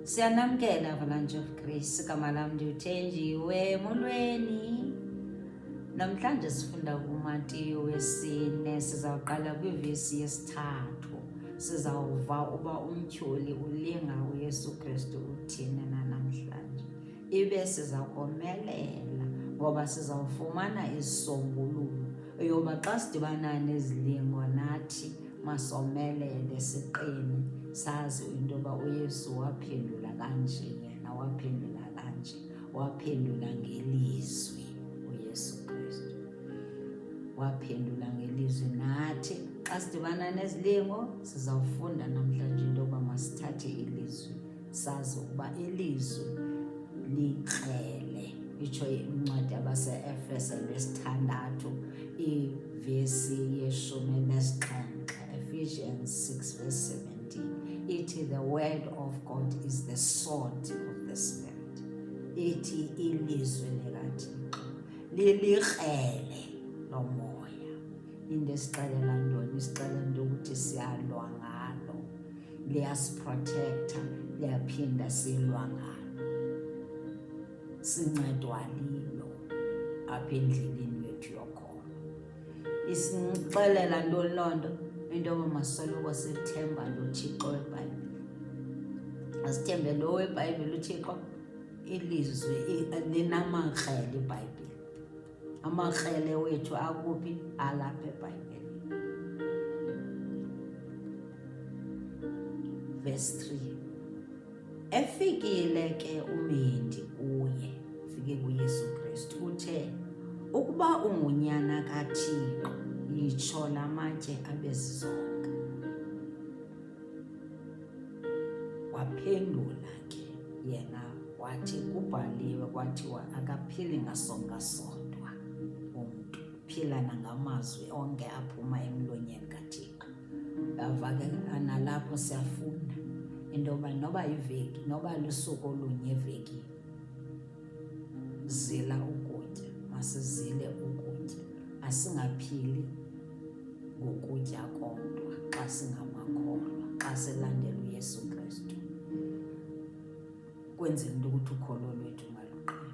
Siyanamkela Avalanche of Grace, igama lam ndiwuthenjiwe molweni. Namhlanje sifunda kuMatiyu wesine, sizawuqala kwivesi yesithathu. Sizawuva uba umtyholi ulinga uYesu Kristu uthini na namhlanje. Ibe sizakomelela ngoba sizawufumana isisombululo yoba xa sidibana nezilingo nathi masomelele siqine, sazi into yoba uYesu waphendula kanje, yena waphendula kanje, waphendula ngelizwi. uYesu Kristu waphendula ngelizwi. Nathi xa sidibana nezilingo sizawufunda namhlanje into yoba masithathe ilizwi, sazi ukuba ilizwi likrele. Itsho incwadi yabase-Efese lesithandathu ivesi yeshumi nesixhenxe, Ephesians 6 verse 17. Ithi the word of God is the sword of the spirit. Ithi ilizwi likaThixo lilikrele lomoya. Into esixelela ntoni? Isixelela into ukuthi siyalwa ngalo, liyasiprotektha, liyaphinda silwa ngalo, sincedwa lilo apha endleleni yethu yokholo. Isixelela ntoni loo nto? Into yoba masoloko sithemba lo Thixo weBhayibhile. Asithembe lo weBhayibhile uThixo. Ilizwi linamakrele iBhayibhile. Amakrele wethu akuphi? Alapha eBhayibhileni. Verse 3. Efikile ke umendi kuye, fike kuYesu Kristu, uthe, ukuba ungunyana kaThixo, yitsho la matye abe zizonka. Waphendula ke yena wathi, kubhaliwe kwathiwa akaphili ngasonka sodwa umntu, phila nangamazwi onke aphuma emlonyeni kaThixo. Ava ke nalapho siyafunda into yoba noba iveki, noba lusuku olunye evekini, zila ukutya, masizile ukutya. Asingaphili ngokutya kodwa xa singamakholwa, xa silandela uYesu Kristu, kwenzela into ukuthi ukholo lwethu maluqine.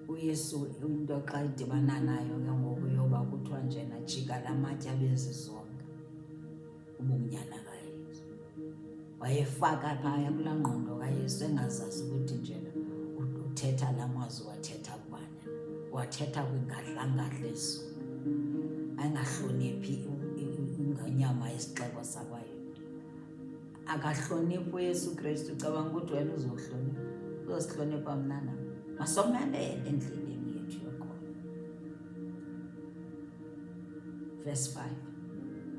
uYesu into xa idibana nayo ke ngoku yoba kuthiwa njena jika la matye abezizonka, ubunyana kaYesu. Wayefaka phaya kulaa ngqondo kaYesu engazazi ukuthi njena uthetha la mazwi wathetha kubani, wathetha kwingadlangadla eso, angahloniphi inyama yesixeko sakwaYuda. Akahloniphi uYesu Kristu. Ucabanga ukuthi wena uzohlonipha? Uzosihlonipha mna nam? Masomelele endleleni yethu yokholo. Verse 5.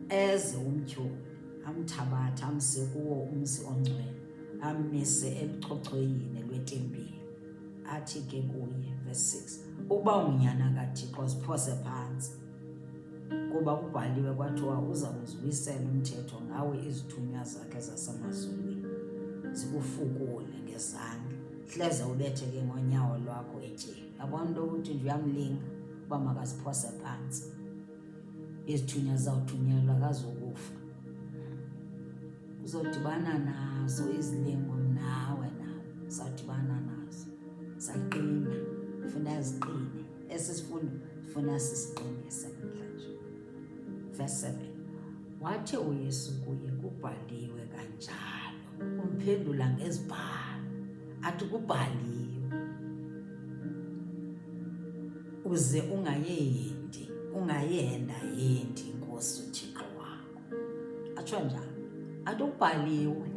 Eze umtyholi amthabatha amse kuwo umzi ongcwele, amise ebuchochoyini lwetempile. Athi ke kuye, verse 6, ukuba ungunyana kaThixo ziphose phantsi, kuba kubhaliwe kwathiwa uza kuzibuyisela umthetho ngawe izithunywa zakhe zasemazulwini, zikufukule ngezandla, hleze ubethe ke ngonyawo lwakho etyeni. Yabona into ukuthi nje uyamlinga uba makaziphose phantsi. Izithunywa zawuthunyelwa kazokufa, uzodibana nazo izilingo, nawe uzawudibana nazo. Zaqina, funa ziqine. Esi sifundo funa sisiqinise namhlanje. Verse 7. Wathi uYesu kuye, kubhaliwe kanjalo. Umphendula ngezibhalo, athi kubhaliwe, uze ungayendayendi inkosi uThixo wakho. Atsho njalo, athi kubhaliwe,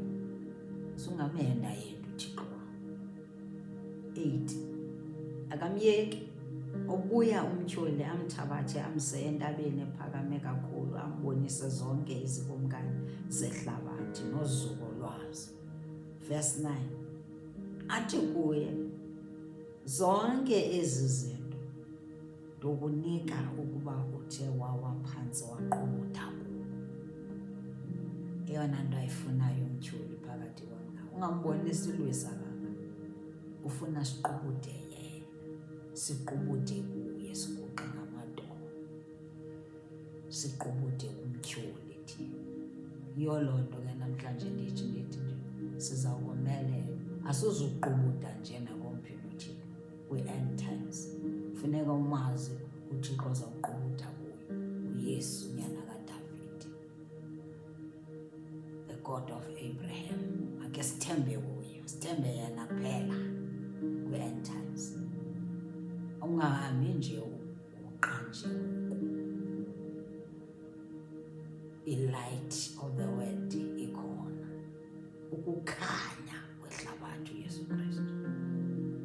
sungameyendayendi uThixo wakho. 8. Akamyeki, ubuya umtyholi amthabathe amse entabeni ephakame kakhulu, ambonise zonke izikumkani zehlabathi nozuko lwazo. Verse 9. Athi kuye, zonke ezi zinto ndokunika ukuba uthe wawa phantsi waqubutha kuwo. Eyona nto ayifunayo umtyholi phakathi kwam, ungambonisi ilwisa kaka, ufuna siqubuthe yena, siqubuthe kuye, siguqe ngamadolo, siqubuthe kumtyholi thina. Yiyo loo nto ke namhlanje ndithi nje sizawukomelela Asuzuqubuda nje nakomphi uThixo kwi-end times. Funeka umazi uThixo ozawuqubuda kuyo, uYesu unyana kaDavid, the God of Abraham. Ake sithembe kuyo, sithembe yena kuphela kwi-end times. Ungahambi nje uqanjiwe. I-light of the world ikhona, ukukhanya kwehlabathi uYesu Kristu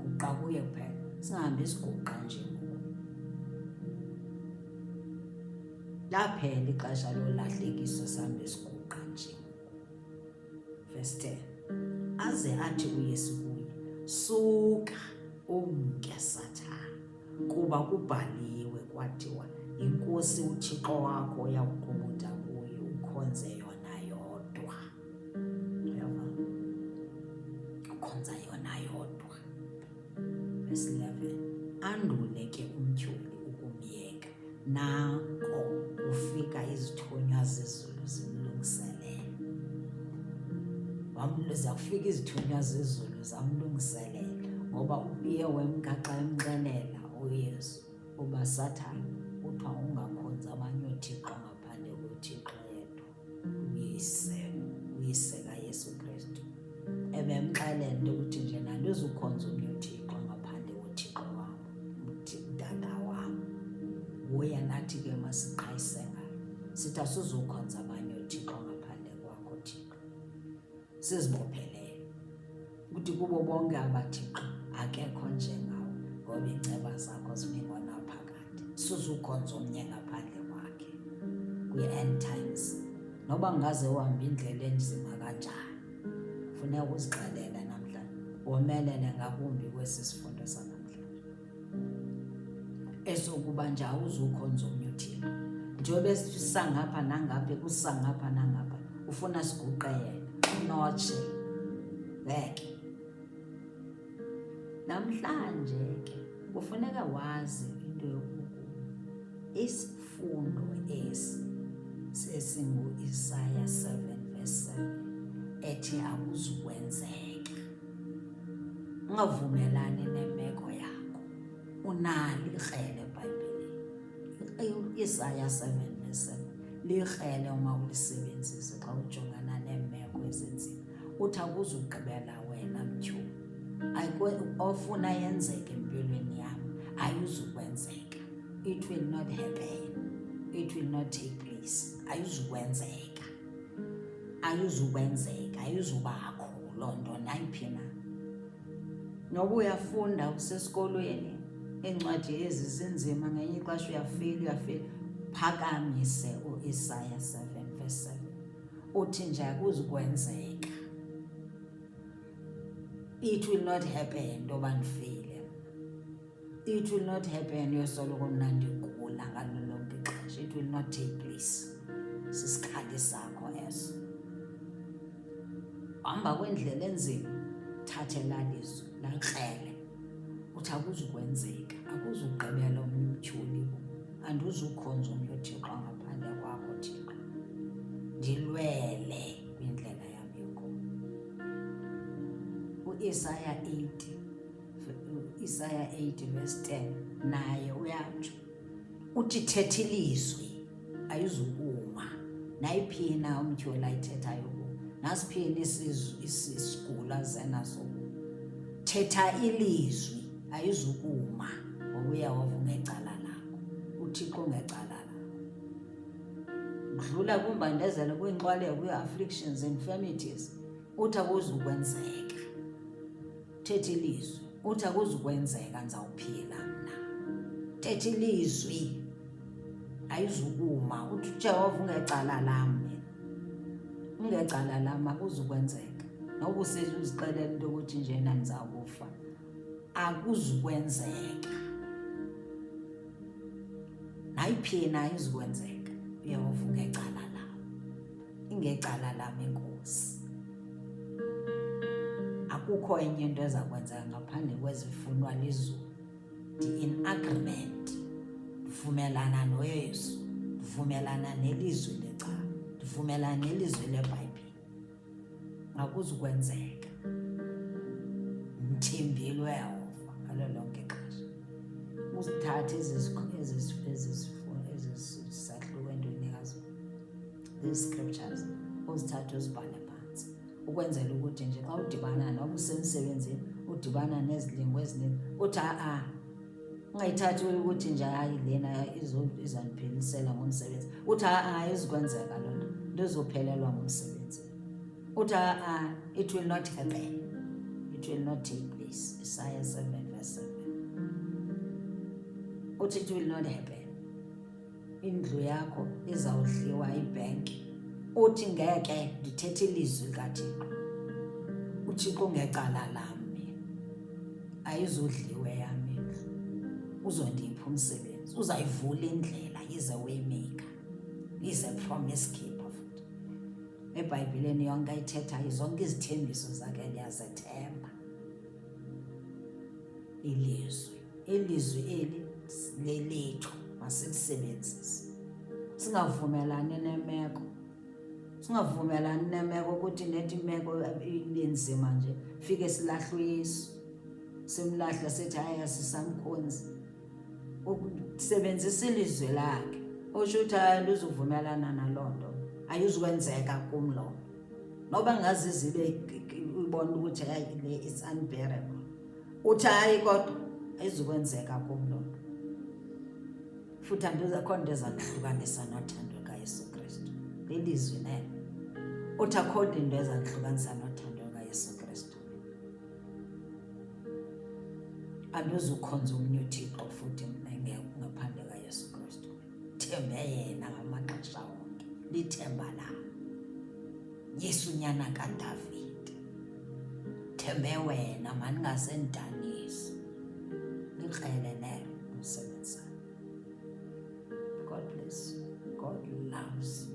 guqa kuye kuphela, singahambi siguqa nje ngoku. Laphela ixesha lolahlekiso sihambe siguqa nje ngoku. Verse 10, aze athi uYesu kuye, suka umke Sathane, kuba kubhaliwe kwathiwa, iNkosi uThixo wakho uyawuqubuda kuyo, ukhonze yona yodwa. Ukhonza yona yodwa. Verse 11, andule ke umtyholi ukumyeka, nako ufika izithunywa zezulu zimlungiselele. Zakufika izithunywa zezulu zamlungiselele, ngoba uye wemka xa emxelela uYesu uba Sathane kuthiwa ungakhonza abanye oothixo ngaphandle koThixo yedwa, uyise kaYesu Kristu. Ebemxelela into ukuthi nje nandizukhonza omnye uThixo ngaphandle koThixo wam, uDada wam. Nguye nathi ke masiqhayise ngayo, sithi asizukhonza abanye oothixo ngaphandle kwakho Thixo. Sizibophelele ukuthi kubo bonke abathixo akekho njengawe, ngoba iinceba zakho zimingwa naphakade. Sizukhonza omnye ngaphandle kwakhe kwi-end times. Noba ngaze uhambe indlela enzima kanjani, funeka uzixelela namhlanje, womelele ngakumbi kwesi sifundo sanamhlanje, esokuba nje awuzukhonza omnye uThixo. Njengoba sisangapha nangapha, kusangapha nangapha, ufuna siguqe yena, unotshe beke. Namhlanje ke kufuneka wazi into yokuba isifundo esi sesingu-Isaya 7:7 ethi akuzukwenzeka. Ungavumelani nemeko yakho, unalo ikrele eBhayibhileni. Isaya 7:7 likrele uma ulisebenzise xa ujongana neemeko ezinzima. Uthi akuzugqibela wena mtyholi, ofuna yenzeke empilweni yam ayizukwenzeka. It will not happen, it will not take place. Ayizukwenzeka, ayizukwenzeka, ayizubakho loo nto nayiphi na. Noba uyafunda usesikolweni, iincwadi ezi zinzima, ngenye ixesha uyafeyila, phakamise u-Isaya 7:7 uthi nje akuzukwenzeka. It will not happen ntoba ndifeyile. It will not happen yosoloko mna ndigula ngalo lonke ixesha. It will not take place. Sisikhali sakho eso. Hamba kwendlela enzima, thathela lizwi lakrele, uthi akuzukwenzeka, akuzugqibela omnye umtyholi, andizukhonza omnye uThixo ngaphandle kwakho Thixo. Ndilwele kwindlela yam yokuba. U-Isaya 8:10 naye uyatsho, uthi thetha ilizwi ayizukuma. Nayiphi na umtyholi ayithethayo kuwo, nasiphini isigulo azenaso kuwo, thetha ilizwi ayizukuma, ngoba uyawava ngecala lakho, uThixo ngecala lakho. Udlula kwimbandezelo, kwiinxwaleko, kwii-afflictions, infirmities, uthi akuzukwenzeka. Thetha ilizwi, uthi akuzukwenzeka, ndizawuphila mna. Thetha ilizwi ayizukuma. Uthi uJehova ungecala lam, ungecala lam akuzukwenzeka. Noba uzixelela into yokuthi njena ndizawufa, akuzukwenzeka. Nayiphi na ayizukwenzeka. Uyehova ungecala lam, ingecala lam Enkosi. Akukho enye into ezakwenzeka ngaphandle kwezifunwa lizulu. In agreement, ndivumelana noYesu, ndivumelana nelizwi lecawa, ndivumelana nelizwi leBhayibhile. Akuzukwenzeka. ungathembeli uyayova ngalo lonke ixesha. Usithathe ezisahluko entwenikazi these scriptures uzithathe uzibhale phansi ukwenzela ukuthi nje xa udibana noma usemsebenzini udibana nezilingo eziningi uthi ungayithathi ukuthi nje hayi lena izaniphilisela ngomsebenzi uthi izokwenzeka loo nto ndizophelelwa ngumsebenzi uthi it will not happen, it will not take place. Isaiah 7:7 uthi it will not happen. Indlu yakho izawudliwa ibhenki uthi ngeke ndithethe ilizwi likaThixo uThixo ngecala lami ayizodliwe yami uzondipha umsebenzi uzayivula indlela ize waymaker ize promise keeper futhi eBhayibhelini yonke ayithethayo zonke izithembiso zakhe liyazethemba ilizwi eli lethu masilisebenzise singavumelani nemeko ukuthi nethi imeko ibenzima nje fike silahle uYesu simlahle sithi hayi sisamkhonzi ukusebenzisa ilizwi lakhe usho ukuthi hayi lizovumelana nalonto ayizukwenzeka kumlo noba ngazi zibe ubona ukuthi hayi le is unbearable uthi hayi kodwa ayizukwenzeka kumlo futhi andizakhona ezahlukanisa nothando kaYesu Kristu lelizwi naye uthi akhona into ezahlukanisa nothando kaYesu Kristu andizukhonza omnye uThixo futhi ngaphandle kaYesu Kristu thembe yena ngamaxesha onke lithemba lami Yesu nyana kaDavid thembe wena maningasendanisi likrele nelo umsebenzi. God bless you. God loves you.